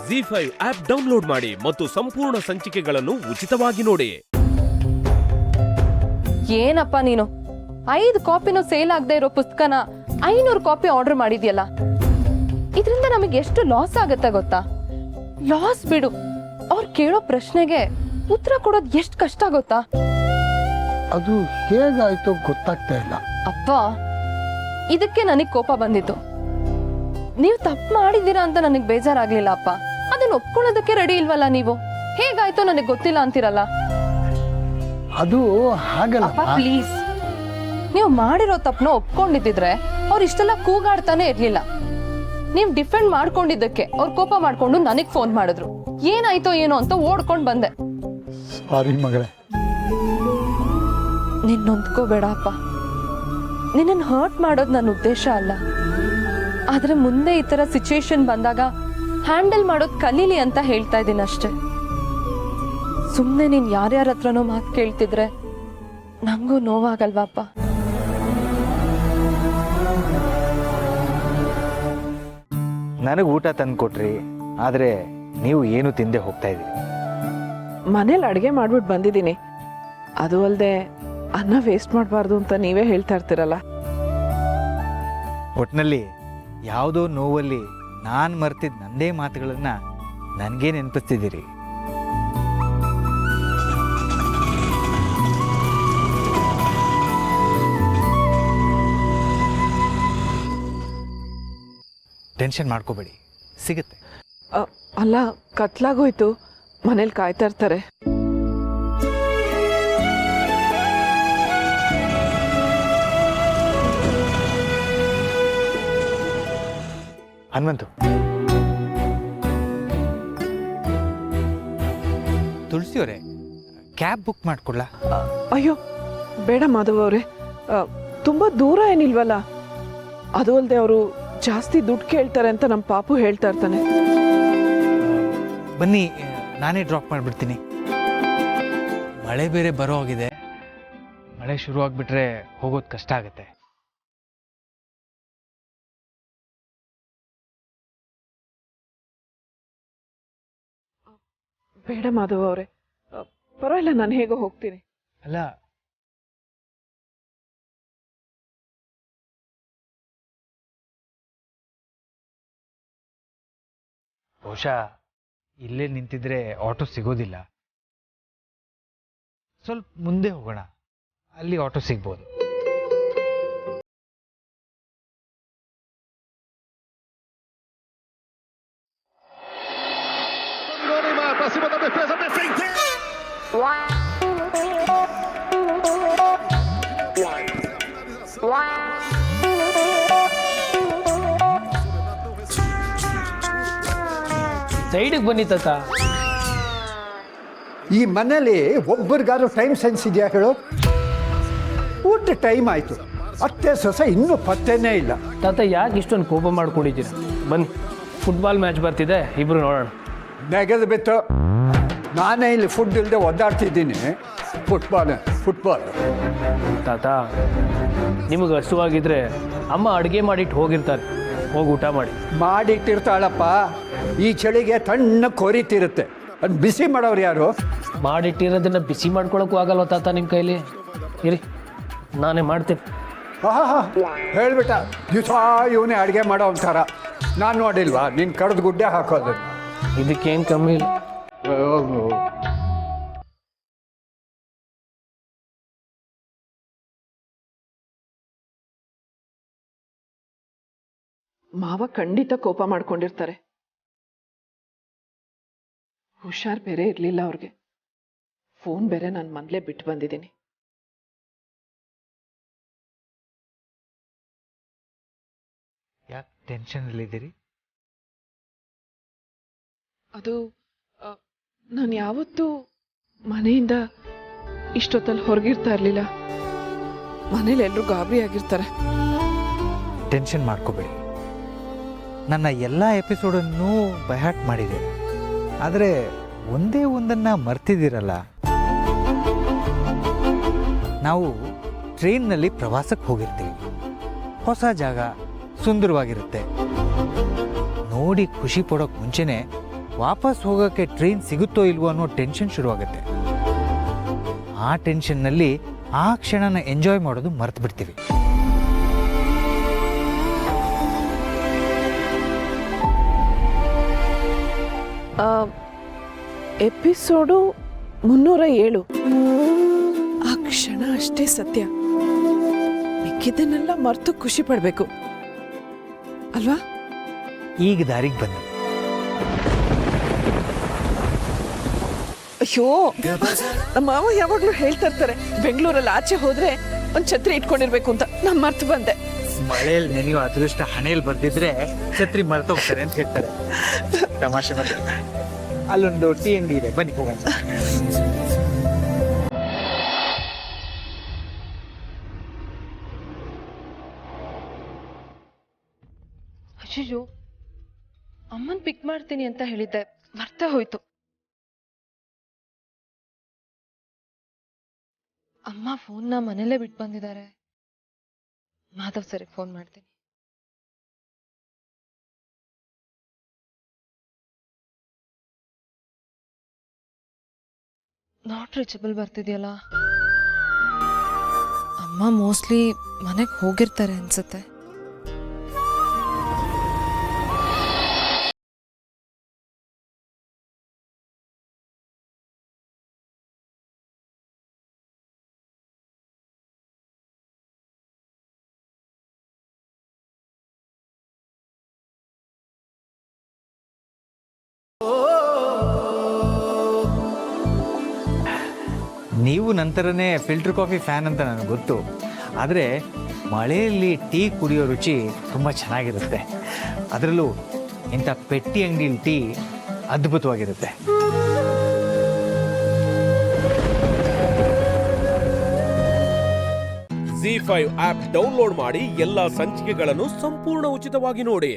ZEE5 app download ಮಾಡಿ ಮತ್ತು ಸಂಪೂರ್ಣ ಸಂಚಿಕೆಗಳನ್ನು ಉಚಿತವಾಗಿ ನೋಡಿ. ಏನಪ್ಪ ನೀನು 5 ಕಾಪಿನೂ ಸೇಲ್ ಆಗದೆ ಇರೋ ಪುಸ್ತಕನ 500 ಕಾಪಿ ಆರ್ಡರ್ ಮಾಡಿದ್ಯಲ್ಲ, ಇದರಿಂದ ನಮಗೆ ಎಷ್ಟು ಲಾಸ್ ಆಗುತ್ತೆ ಗೊತ್ತಾ? ಲಾಸ್ ಬಿಡು, ಅವ್ರು ಕೇಳೋ ಪ್ರಶ್ನೆಗೆ ಉತ್ತರ ಕೊಡೋದು ಎಷ್ಟು ಕಷ್ಟ ಗೊತ್ತಾ? ಅದು ಹೇಗಾಯ್ತು ಗೊತ್ತಾಗ್ತಾ ಇಲ್ಲ. ಅಪ್ಪ, ಇದಕ್ಕೆ ನನಗೆ ಕೋಪ ಬಂದಿತ್ತು. ನೀವು ತಪ್ಪು ಮಾಡಿದ್ದೀರಾ ಅಂತ ನನಗೆ ಬೇಜಾರಾಗ್ಲಿಲ್ಲ ಅಪ್ಪ. ಅದನ್ನ ಒಪ್ಕೊಳ್ಳೋದಕ್ಕೆ ರೆಡಿ ಇಲ್ವಲ್ಲ ನೀವು. ಹೇಗಾಯ್ತು ನನಗೆ ಗೊತ್ತಿಲ್ಲ ಅಂತೀರಲ್ಲ. ಅದು ಹಾಗಲ್ಲ. ಅಪ್ಪ ಪ್ಲೀಸ್, ನೀವು ಮಾಡಿರೋ ತಪ್ಪನ್ನ ಒಪ್ಕೊಂಡಿದ್ದಿದ್ರೆ ಅವ್ರು ಇಷ್ಟೆಲ್ಲ ಕೂಗಾಡ್ತಾನೆ ಇರ್ಲಿಲ್ಲ. ನೀವು ಡಿಫೆಂಡ್ ಮಾಡ್ಕೊಂಡಿದ್ದಕ್ಕೆ ಅವ್ರು ಕೋಪ ಮಾಡ್ಕೊಂಡು ನನಗ್ ಫೋನ್ ಮಾಡಿದ್ರು. ಏನಾಯ್ತೋ ಏನೋ ಅಂತ ಓಡ್ಕೊಂಡ್ ಬಂದೆ. ಸಾರಿ ಮಗಳೇ. ನಿನ್ನ ನೊಂದ್ಕೋಬೇಡ ಅಪ್ಪ. ನಿನ್ನನ್ನು ಹರ್ಟ್ ಮಾಡೋದು ನನ್ನ ಉದ್ದೇಶ ಅಲ್ಲ. ಆದ್ರೆ ಮುಂದೆ ಈ ತರ ಸಿಚುಯೇಷನ್ ಬಂದಾಗ ಹ್ಯಾಂಡಲ್ ಮಾಡೋದು ಕಲೀಲಿ ಅಂತ ಹೇಳ್ತಾ ಇದ್ದೀನಿ ಅಷ್ಟೇ. ಸುಮ್ಮನೆ ನೀನ್ ಯಾರ್ಯಾರ ಹತ್ರನೋ ಮಾತು ಕೇಳ್ತಿದ್ರೆ ನಂಗೂ ನೋವಾಗಲ್ವಾಪ್ಪ. ನನಗೆ ಊಟ ತಂದು ಕೊಟ್ರಿ, ಆದರೆ ನೀವು ಏನು ತಿಂದೆ ಹೋಗ್ತಾ ಇದ್ದೀರಿ. ಮನೇಲಿ ಅಡುಗೆ ಮಾಡ್ಬಿಟ್ಟು ಬಂದಿದ್ದೀನಿ. ಅದು ಅಲ್ಲದೆ ಅನ್ನ ವೇಸ್ಟ್ ಮಾಡಬಾರ್ದು ಅಂತ ನೀವೇ ಹೇಳ್ತಾ ಇರ್ತೀರಲ್ಲ. ಒಟ್ಟಿನಲ್ಲಿ ಯಾವುದೋ ನೋವಲ್ಲಿ ನಾನು ಮರ್ತಿದ್ದ ನನ್ನದೇ ಮಾತುಗಳನ್ನು ನನಗೇ ನೆನಪಿಸ್ತಿದ್ದೀರಿ. ಟೆನ್ಷನ್ ಮಾಡ್ಕೋಬೇಡಿ, ಸಿಗುತ್ತೆ. ಅಲ್ಲ, ಕತ್ಲಾಗೋಯ್ತು, ಮನೇಲಿ ಕಾಯ್ತಾ ಇರ್ತಾರೆ. ಹನುಮಂತು, ತುಳಸಿಯವರೇ, ಕ್ಯಾಬ್ ಬುಕ್ ಮಾಡಿಕೊಡ್ಲಾ? ಅಯ್ಯೋ ಬೇಡ ಮಾಧವ್ ಅವರೇ, ತುಂಬ ದೂರ ಏನಿಲ್ವಲ್ಲ. ಅದು ಅಲ್ಲದೆ ಅವರು ಜಾಸ್ತಿ ದುಡ್ಡು ಕೇಳ್ತಾರೆ ಅಂತ ನಮ್ಮ ಪಾಪು ಹೇಳ್ತಾ ಇರ್ತಾನೆ. ಬನ್ನಿ, ನಾನೇ ಡ್ರಾಪ್ ಮಾಡಿಬಿಡ್ತೀನಿ. ಮಳೆ ಬೇರೆ ಬರೋ ಆಗಿದೆ. ಮಳೆ ಶುರು ಆಗಿಬಿಟ್ರೆ ಹೋಗೋದು ಕಷ್ಟ ಆಗುತ್ತೆ. ಬೇಡ ಮಾಧವ್ ಅವರೇ, ಪರವಾಗಿಲ್ಲ, ನಾನು ಹೇಗೋ ಹೋಗ್ತೀನಿ. ಅಲ್ಲ, ಬಹುಶಃ ಇಲ್ಲೇ ನಿಂತಿದ್ರೆ ಆಟೋ ಸಿಗೋದಿಲ್ಲ. ಸ್ವಲ್ಪ ಮುಂದೆ ಹೋಗೋಣ, ಅಲ್ಲಿ ಆಟೋ ಸಿಗ್ಬೋದು. Acima da defesa, defende! ಸೈಡಿಗೆ ಬನ್ನಿ ತಾತ. ಈ ಮನೇಲಿ ಒಬ್ಬರಿಗಾದ್ರೂ ಟೈಮ್ ಸೆನ್ಸ್ ಇದೆಯಾ ಹೇಳು? ಊಟ ಟೈಮ್ ಆಯ್ತು, ಅತ್ತೆ ಸೊಸೆ ಇನ್ನೂ ಪತ್ತೆನೇ ಇಲ್ಲ. ತಾತ ಯಾಕೆ ಇಷ್ಟೊಂದು ಕೋಪ ಮಾಡ್ಕೊಂಡಿದ್ದೀರ? ಬನ್ನಿ, ಫುಟ್ಬಾಲ್ ಮ್ಯಾಚ್ ಬರ್ತಿದೆ, ಇಬ್ರು ನೋಡೋಣ. ನೆಗೆದು ಬಿತ್ತು. ನಾನೇ ಇಲ್ಲಿ ಫುಡ್ ಇಲ್ಲದೆ ಒದ್ದಾಡ್ತಿದ್ದೀನಿ. ಫುಟ್ಬಾಲ್ ತಾತ, ನಿಮಗೆ ಹಸುವಾಗಿದ್ರೆ ಅಮ್ಮ ಅಡುಗೆ ಮಾಡಿಟ್ಟು ಹೋಗಿರ್ತಾರೆ, ಹೋಗಿ ಊಟ ಮಾಡಿ. ಮಾಡಿಟ್ಟಿರ್ತಾಳಪ್ಪ. ಈ ಚಳಿಗೆ ತಣ್ಣ ಕೊರಿತಿರುತ್ತೆ, ಅದು ಬಿಸಿ ಮಾಡೋರು ಯಾರು? ಮಾಡಿಟ್ಟಿರೋದನ್ನ ಬಿಸಿ ಮಾಡ್ಕೊಳಕ್ಕೂ ಆಗಲ್ವ ತಾತ ನಿಮ್ಮ ಕೈಲಿ? ಇರಿ, ನಾನೇ ಮಾಡ್ತೀನಿ. ಹೇಳ್ಬಿಟ್ಟ, ದಿವಸ ಇವನೇ ಅಡುಗೆ ಮಾಡೋ ಒಂಥರ. ನಾನು ನೋಡಿಲ್ವಾ ನೀನು ಕಡ್ದು ಗುಡ್ಡೆ ಹಾಕೋದು? ಇದಕ್ಕೇನು ಕಮ್ಮಿ ಇಲ್ಲ. ಮಾವ ಖಂಡಿತ ಕೋಪ ಮಾಡ್ಕೊಂಡಿರ್ತಾರೆ. ಹುಷಾರ್ ಬೇರೆ ಇರಲಿಲ್ಲ ಅವ್ರಿಗೆ. ಫೋನ್ ಬೇರೆ ನಾನು ಮನೇಲೇ ಬಿಟ್ಟು ಬಂದಿದ್ದೀನಿ. ಯಾಕೆ ಟೆನ್ಷನಲ್ಲಿದ್ದೀರಿ? ಅದು ನಾನು ಯಾವತ್ತೂ ಮನೆಯಿಂದ ಇಷ್ಟೊತ್ತಲ್ಲಿ ಹೊರಗಿರ್ತಾ ಇರಲಿಲ್ಲ. ಮನೇಲಿ ಎಲ್ಲರೂ ಗಾಬರಿ ಆಗಿರ್ತಾರೆ. ಟೆನ್ಷನ್ ಮಾಡ್ಕೋಬೇಡಿ. ನನ್ನ ಎಲ್ಲ ಎಪಿಸೋಡನ್ನು ಬೈಹಾಟ್ ಮಾಡಿದೆ, ಆದರೆ ಒಂದೇ ಒಂದನ್ನು ಮರ್ತಿದ್ದೀರಲ್ಲ. ನಾವು ಟ್ರೈನ್ನಲ್ಲಿ ಪ್ರವಾಸಕ್ಕೆ ಹೋಗಿರ್ತೀವಿ. ಹೊಸ ಜಾಗ, ಸುಂದರವಾಗಿರುತ್ತೆ. ನೋಡಿ ಖುಷಿ ಪಡೋಕ್ಕೆ ಮುಂಚೆನೇ ವಾಪಸ್ ಹೋಗೋಕ್ಕೆ ಟ್ರೈನ್ ಸಿಗುತ್ತೋ ಇಲ್ವೋ ಅನ್ನೋ ಟೆನ್ಷನ್ ಶುರುವಾಗುತ್ತೆ. ಆ ಟೆನ್ಷನ್ನಲ್ಲಿ ಆ ಕ್ಷಣನ ಎಂಜಾಯ್ ಮಾಡೋದು ಮರ್ತು ಬಿಡ್ತೀವಿ. ಎಪಿಸೋಡು 307. ಆ ಕ್ಷಣ ಅಷ್ಟೇ ಸತ್ಯ, ಮಿಕ್ಕಿದ್ದನ್ನೆಲ್ಲ ಮರ್ತು ಖುಷಿ ಪಡಬೇಕು ಅಲ್ವಾ? ಈಗ ದಾರಿಗೆ ಬಂದ. ಅಯ್ಯೋ, ನಮ್ಮ ಮಾವ ಯಾವಾಗ್ಲೂ ಹೇಳ್ತಾ ಇರ್ತಾರೆ ಬೆಂಗಳೂರಲ್ಲಿ ಆಚೆ ಹೋದ್ರೆ ಒಂದ್ ಛತ್ರಿ ಇಟ್ಕೊಂಡಿರ್ಬೇಕು ಅಂತ. ನಾ ಮರ್ತು ಬಂದೆ. ಮಳೆಯಲ್ಲಿ ನೆನೆಯೋ ಅದೃಷ್ಟ ಹಣೆಯಲ್ಲಿ ಬರ್ದಿದ್ರೆ ಛತ್ರಿ ಮರ್ತೋಗ್ತಾರೆ ಅಂತ ಹೇಳ್ತಾರೆ. ತಮಾಷೆ ಮಾಡಿ. ಅಲ್ಲೊಂದು ಟೀ ಅಂಗಡಿ ಇದೆ, ಬನ್ನಿ ಹೋಗೋಣ. ಅಯ್ಯೋ, ಅಮ್ಮನ್ ಪಿಕ್ ಮಾಡ್ತೀನಿ ಅಂತ ಹೇಳಿದ್ದೆ, ಮರ್ತೆ ಹೋಯ್ತು. ಅಮ್ಮ ಫೋನ್ನ ಮನೇಲೆ ಬಿಟ್ಟು ಬಂದಿದ್ದಾರೆ. ಮಾಧವ್ ಸರಿಗೆ ಫೋನ್ ಮಾಡ್ತೀನಿ. ನಾಟ್ ರೀಚಬಲ್ ಬರ್ತಿದ್ಯಲ್ಲ. ಅಮ್ಮ ಮೋಸ್ಟ್ಲಿ ಮನೆಗೆ ಹೋಗಿರ್ತಾರೆ ಅನ್ಸುತ್ತೆ. ನೀವು ನಂತರನೇ ಫಿಲ್ಟರ್ ಕಾಫಿ ಫ್ಯಾನ್ ಅಂತ ನನಗೆ ಗೊತ್ತು. ಆದರೆ ಮಳೆಯಲ್ಲಿ ಟೀ ಕುಡಿಯೋ ರುಚಿ ತುಂಬ ಚೆನ್ನಾಗಿರುತ್ತೆ. ಅದರಲ್ಲೂ ಇಂಥ ಪೆಟ್ಟಿ ಅಂಗಡಿಯಲ್ಲಿ ಟೀ ಅದ್ಭುತವಾಗಿರುತ್ತೆ. ZEE5 ಆಪ್ ಡೌನ್ಲೋಡ್ ಮಾಡಿ ಎಲ್ಲಾ ಸಂಚಿಕೆಗಳನ್ನು ಸಂಪೂರ್ಣ ಉಚಿತವಾಗಿ ನೋಡಿ.